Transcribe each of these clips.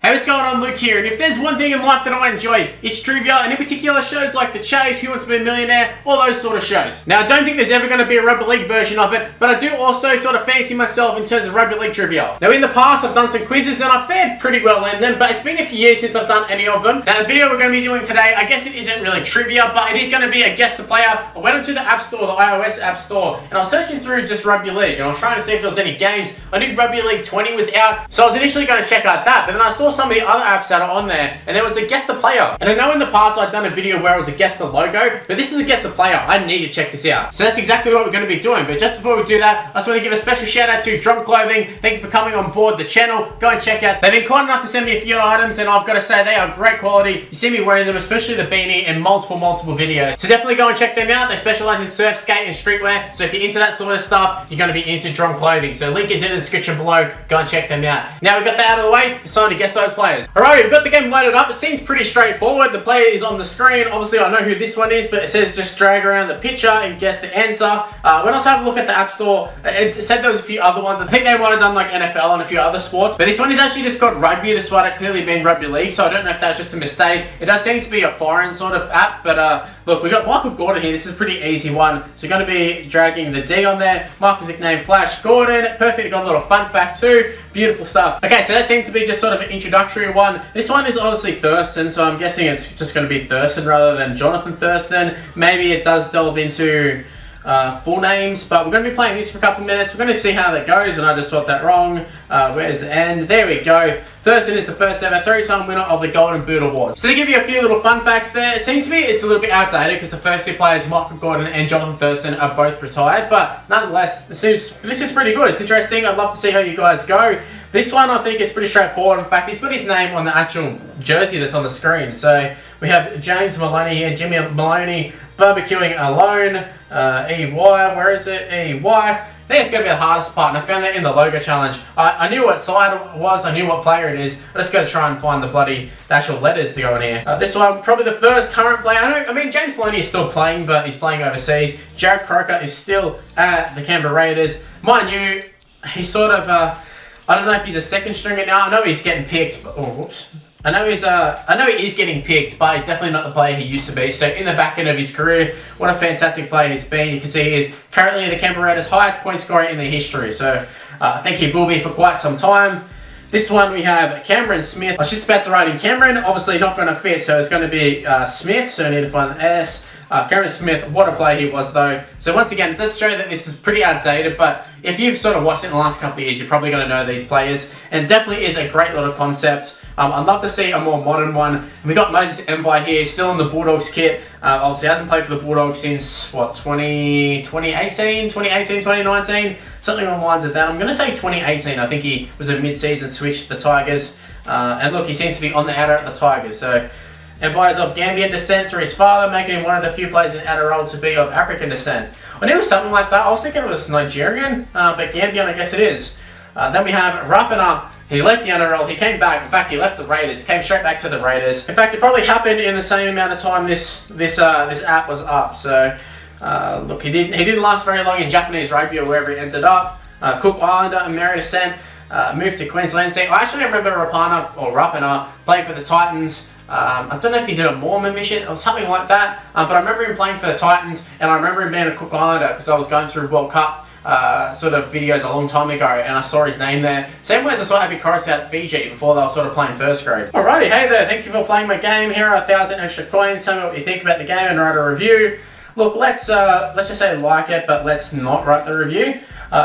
Hey, what's going on? Luke here, and if there's one thing in life that I enjoy, it's trivia, and in particular shows like The Chase, Who Wants to Be a Millionaire, all those sort of shows. Now, I don't think there's ever going to be a rugby league version of it, but I do also sort of fancy myself in terms of rugby league trivia. Now, in the past, I've done some quizzes, and I've fared pretty well in them, but it's been a few years since I've done any of them. Now, the video we're going to be doing today, I guess it isn't really trivia, but it is going to be a guess the player. I went onto the App Store, the iOS App Store, and I was searching through just rugby league, and I was trying to see if there was any games. I knew Rugby League 20 was out, so I was initially going to check out that, but then I saw some of the other apps that are on there, and there was a guess the player. And I know in the past I'd done a video where it was a guess the logo, but this is a guess the player. I need to check this out. So that's exactly what we're going to be doing. But just before we do that, I just want to give a special shout out to Drum Clothing. Thank you for coming on board the channel. Go and check out. They've been kind enough to send me a few items, and I've got to say they are great quality. You see me wearing them, especially the beanie, in multiple videos. So definitely go and check them out. They specialize in surf, skate, and streetwear. So if you're into that sort of stuff, you're going to be into Drum Clothing. So link is in the description below. Go and check them out. Now we've got that out of the way, it's time to guess those players. Alright, we've got the game loaded up. It seems pretty straightforward. The player is on the screen. Obviously, I know who this one is, but it says just drag around the picture and guess the answer. When I was having a look at the App Store, it said there was a few other ones. I think they might have done like NFL and a few other sports, but this one is actually just got rugby, despite it clearly being rugby league, so I don't know if that's just a mistake. It does seem to be a foreign sort of app, but look, we got Michael Gordon here. This is a pretty easy one. So going to be dragging the D on there. Michael's nickname Flash Gordon. Perfect. Got a little fun fact too. Beautiful stuff. Okay, so that seems to be just sort of an introductory one. This one is obviously Thurston, so I'm guessing it's just going to be Thurston rather than Jonathan Thurston. Maybe it does delve into full names, but we're going to be playing this for a couple of minutes. We're going to see how that goes, and I just spelled that wrong. Where's the end? There we go. Thurston is the first ever 3-time winner of the Golden Boot Award. So to give you a few little fun facts there, it seems to me it's a little bit outdated because the first two players, Michael Gordon and Jonathan Thurston, are both retired, but nonetheless, this is pretty good. It's interesting. I'd love to see how you guys go. This one I think is pretty straightforward. In fact, it's got his name on the actual jersey that's on the screen. So we have James Maloney here, Jimmy Maloney, barbecuing alone, EY, where is it? EY. I think it's going to be the hardest part, and I found that in the logo challenge. I knew what side it was, I knew what player it is, I just got to try and find the actual letters to go in here. This one, probably the first current player. I mean, James Maloney is still playing, but he's playing overseas. Jared Croker is still at the Canberra Raiders. Mind you, he's sort of, I don't know if he's a second stringer now. I know he's getting picked, but, oh, whoops. I know he is getting picked, but he's definitely not the player he used to be. So in the back end of his career, what a fantastic player he's been. You can see he is currently the Canberra Raiders' highest point scorer in their history. So I think he will be for quite some time. This one we have Cameron Smith. I was just about to write in Cameron, obviously not going to fit, so it's going to be Smith. So I need to find an S. Cameron Smith, what a player he was though. So once again, it does show that this is pretty outdated, but if you've sort of watched it in the last couple of years, you're probably going to know these players. And it definitely is a great little concept. I'd love to see a more modern one. And we got Moses Mbye here, still in the Bulldogs kit. Obviously hasn't played for the Bulldogs since, what, 2018, 2019? Something along the lines of that. I'm going to say 2018. I think he was a mid-season switch to the Tigers. And look, he seems to be on the outer at the Tigers. So Mbye is of Gambian descent through his father, making him one of the few players in the outer role to be of African descent. I knew it was something like that. I was thinking it was Nigerian, but Gambian, I guess it is. Then we have Rapana. He left the NRL, he came back. In fact, he left the Raiders, came straight back to the Raiders. In fact, it probably happened in the same amount of time this app was up. So, look, he didn't last very long in Japanese rugby or wherever he ended up. Cook Islander, American descent, moved to Queensland. See, I actually remember Rapana playing for the Titans. I don't know if he did a Mormon mission or something like that, but I remember him playing for the Titans, and I remember him being a Cook Islander because I was going through World Cup sort of videos a long time ago, and I saw his name there. Same way as I saw Abby Corus out at Fiji before they were sort of playing first grade. Alrighty, hey there, thank you for playing my game. Here are 1,000 extra coins. Tell me what you think about the game and write a review. Look, let's just say like it, but let's not write the review.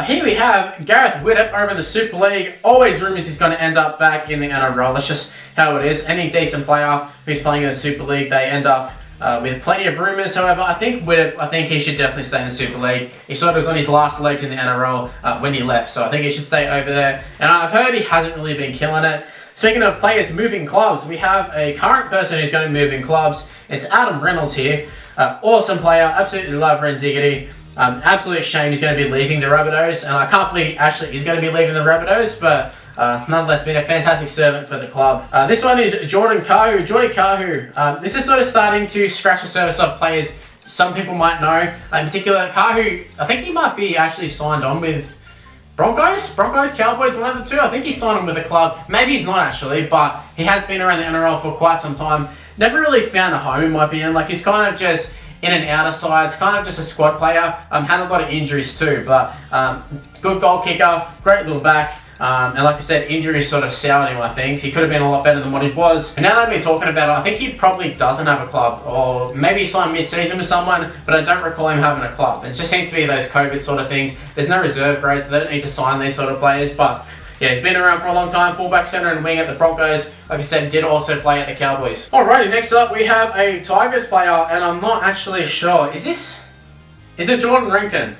Here we have Gareth Widdop over in the Super League. Always rumours he's going to end up back in the NRL. That's just how it is. Any decent player who's playing in the Super League, they end up with plenty of rumours. However, I think he should definitely stay in the Super League. He sort of was on his last legs in the NRL when he left, so I think he should stay over there. And I've heard he hasn't really been killing it. Speaking of players moving clubs, we have a current person who's going to move in clubs. It's Adam Reynolds here. Awesome player, absolutely love Ren Diggity. Absolute shame he's going to be leaving the Rabbitohs, and I can't believe actually he's going to be leaving the Rabbitohs, but nonetheless been a fantastic servant for the club. This one is Jordan Kahu. Jordan Kahu, this is sort of starting to scratch the surface of players some people might know. In particular, Kahu, I think he might be actually signed on with Broncos, Cowboys, one of the two. I think he's signing with the club. Maybe he's not actually, but he has been around the NRL for quite some time. Never really found a home, in my opinion. Like, he's kind of just in and out of sides, kind of just a squad player. Had a lot of injuries too, but good goal kicker, great little back. And like I said, injuries sort of soured him, I think. He could have been a lot better than what he was. And now that we're talking about it, I think he probably doesn't have a club. Or maybe he signed mid-season with someone, but I don't recall him having a club. And it just seems to be those COVID sort of things. There's no reserve grade, so they don't need to sign these sort of players. But yeah, he's been around for a long time. Fullback, centre and wing at the Broncos. Like I said, did also play at the Cowboys. Alrighty, next up we have a Tigers player, and I'm not actually sure. Is it Jordan Rankin?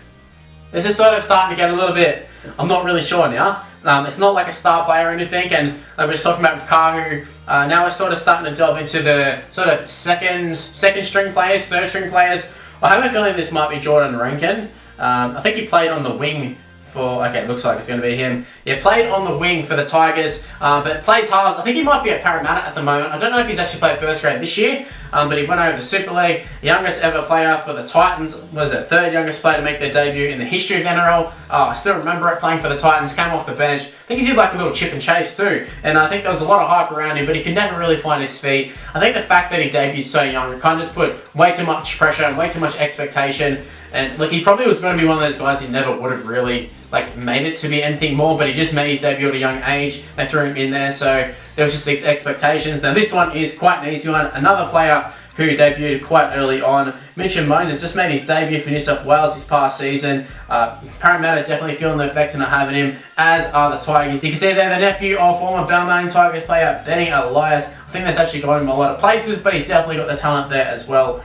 This is sort of starting to get a little bit, I'm not really sure now. It's not like a star player or anything, and like we were just talking about with Kahu, now we're sort of starting to delve into the sort of second string players, third string players. I have a feeling this might be Jordan Rankin. I think he played on the wing for, okay, it looks like it's going to be him. Yeah, played on the wing for the Tigers, but plays halves. I think he might be at Parramatta at the moment. I don't know if he's actually played first grade this year, but he went over the Super League. Youngest ever player for the Titans, was it third youngest player to make their debut in the history of NRL. I still remember it, playing for the Titans, came off the bench. I think he did like a little chip and chase too, and I think there was a lot of hype around him, but he could never really find his feet. I think the fact that he debuted so young kind of just put way too much pressure and way too much expectation. And like, he probably was going to be one of those guys who never would have really like made it to be anything more, but he just made his debut at a young age. They threw him in there, so there was just these expectations. Now this one is quite an easy one. Another player who debuted quite early on, Mitchell Moses, just made his debut for New South Wales this past season. Parramatta definitely feeling the effects of not having him, as are the Tigers. You can see there the nephew of former Balmain Tigers player Benny Elias. I think that's actually got him a lot of places, but he's definitely got the talent there as well.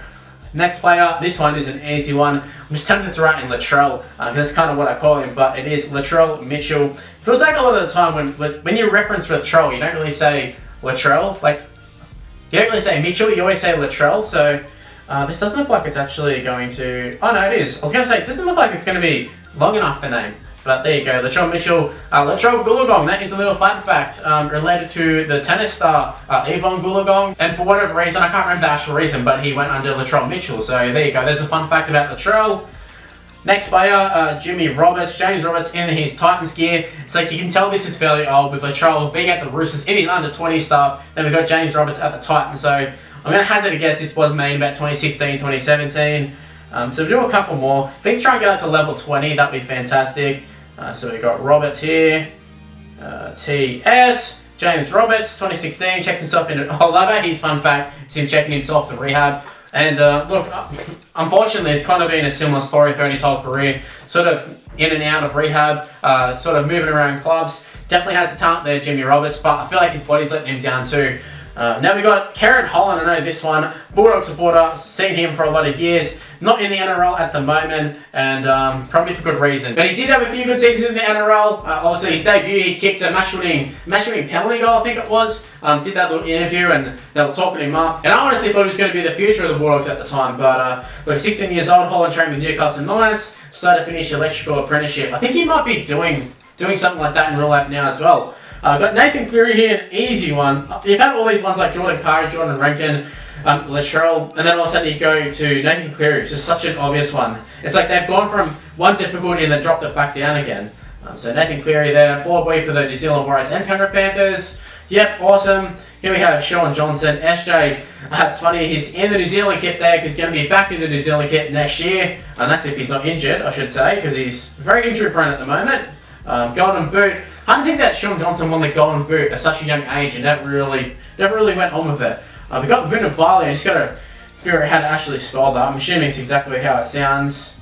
Next player, this one is an easy one. I'm just tempted to write in Latrell, because that's kind of what I call him, but it is Latrell Mitchell. Feels like a lot of the time when you reference Latrell, you don't really say Latrell. Like, you don't really say Mitchell, you always say Latrell. So this doesn't look like it's actually going to... Oh no, it is. I was going to say, it doesn't look like it's going to be long enough, the name. But there you go, Latrell Mitchell. Latrell Goolagong, that is a little fun fact related to the tennis star Yvonne Goolagong. And for whatever reason, I can't remember the actual reason, but he went under Latrell Mitchell. So there you go, there's a fun fact about Latrell. Next player, Jimmy Roberts. James Roberts in his Titans gear. It's like you can tell this is fairly old with Latrell being at the Roosters in his under 20 stuff. Then we've got James Roberts at the Titans. So I'm going to hazard a guess this was made in about 2016, 2017. So we'll do a couple more. If we can try and get up to level 20, that'd be fantastic. So we've got Roberts here, TS, James Roberts, 2016, checked himself into, oh, love it, his fun fact, is him checking himself to rehab. And look, unfortunately, it's kind of been a similar story throughout his whole career, sort of in and out of rehab, sort of moving around clubs. Definitely has the talent there, Jimmy Roberts, but I feel like his body's letting him down too. Now we've got Karen Holland, I know this one, Bulldog supporter, seen him for a lot of years, not in the NRL at the moment, and probably for good reason. But he did have a few good seasons in the NRL. Obviously his debut, he kicked a match winning penalty goal, I think it was. Did that little interview and they were talking him up. And I honestly thought he was going to be the future of the Bulldogs at the time, but look, 16 years old, Holland trained with Newcastle Knights, decided to finish electrical apprenticeship. I think he might be doing something like that in real life now as well. Got Nathan Cleary here, an easy one. You've had all these ones like Jordan Kari, Jordan Rankin, Latrell, and then all of a sudden you go to Nathan Cleary. It's just such an obvious one. It's like they've gone from one difficulty and then dropped it back down again. So Nathan Cleary there, ball boy for the New Zealand Warriors and Penrith Panthers. Yep, awesome. Here we have Sean Johnson, SJ. It's funny, he's in the New Zealand kit there because he's going to be back in the New Zealand kit next year. And that's if he's not injured, I should say, because he's very injury prone at the moment. Golden Boot. I don't think that Sean Johnson won the Golden Boot at such a young age and never really went on with it. We got Vunivalu, I just got to figure out how to actually spell that. I'm assuming it's exactly how it sounds.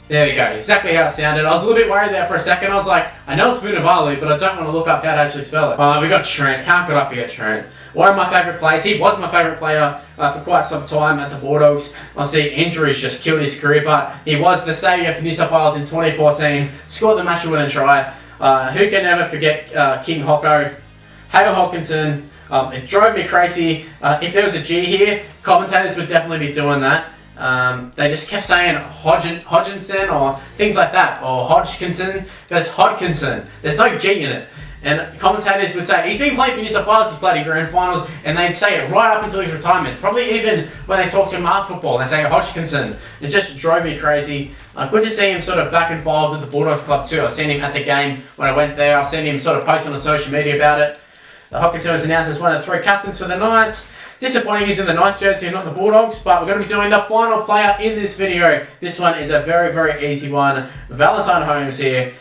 There we go, exactly how it sounded. I was a little bit worried there for a second. I was like, I know it's Vunivalu, but I don't want to look up how to actually spell it. We got Trent. How could I forget Trent? One of my favourite players. He was my favourite player for quite some time at the Bulldogs. Obviously, injuries just killed his career, but he was the saviour for New South Wales in 2014. Scored the match-winning try. Who can never forget King Hocko? Hale Hodkinson. It drove me crazy. If there was a G here, commentators would definitely be doing that. They just kept saying Hodgkinson or things like that, or Hodgkinson. There's Hodgkinson. There's no G in it. And commentators would say, he's been playing for New South Wales, he's played in grand finals, and they'd say it right up until his retirement. Probably even when they talk to him after football, they say Hodgkinson. It just drove me crazy. Good to see him sort of back involved with the Bulldogs club too. I've seen him at the game when I went there. I've seen him sort of posting on social media about it. Hodgkinson was announced as one of the 3 captains for the Knights. Disappointing he's in the Knights jersey and not the Bulldogs, but we're going to be doing the final player in this video. This one is a very, very easy one. Valentine Holmes here.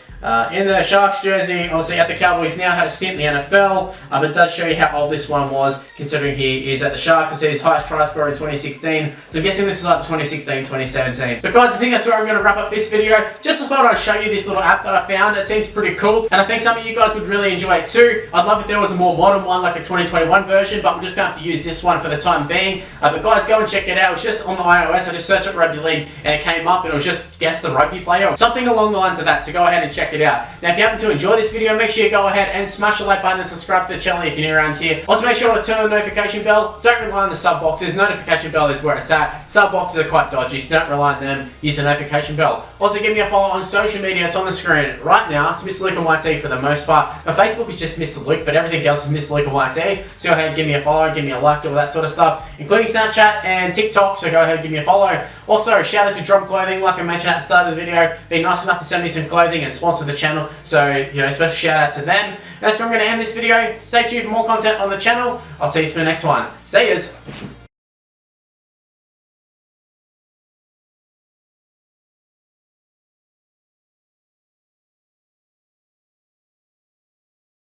In the Sharks jersey, obviously at the Cowboys now, had a stint in the NFL, but it does show you how old this one was, considering he is at the Sharks. I see his highest try score in 2016, so I'm guessing this is like 2016-2017. But guys, I think that's where I'm going to wrap up this video. Just thought I'd show you this little app that I found. It seems pretty cool, and I think some of you guys would really enjoy it too. I'd love if there was a more modern one, like a 2021 version, but we're just going to have to use this one for the time being. But guys, go and check it out. It's just on the iOS. I just searched up Rugby League, and it came up, and it was just guess the rugby player, or something along the lines of that, so go ahead and check it out. Now, if you happen to enjoy this video, make sure you go ahead and smash the like button and subscribe to the channel if you're new around here. Also, make sure to turn on the notification bell. Don't rely on the sub boxes. Notification bell is where it's at. Sub boxes are quite dodgy, so don't rely on them. Use the notification bell. Also, give me a follow on social media. It's on the screen right now. It's Mr. Luke and YT for the most part. My Facebook is just Mr. Luke, but everything else is Mr. Luke and YT. So go ahead and give me a follow, give me a like, all that sort of stuff, including Snapchat and TikTok. So go ahead and give me a follow. Also, shout out to Drum Clothing, like I mentioned at the start of the video. Been nice enough to send me some clothing and sponsor the channel. So, you know, special shout out to them. That's where I'm going to end this video. Stay tuned for more content on the channel. I'll see you for the next one. See yous.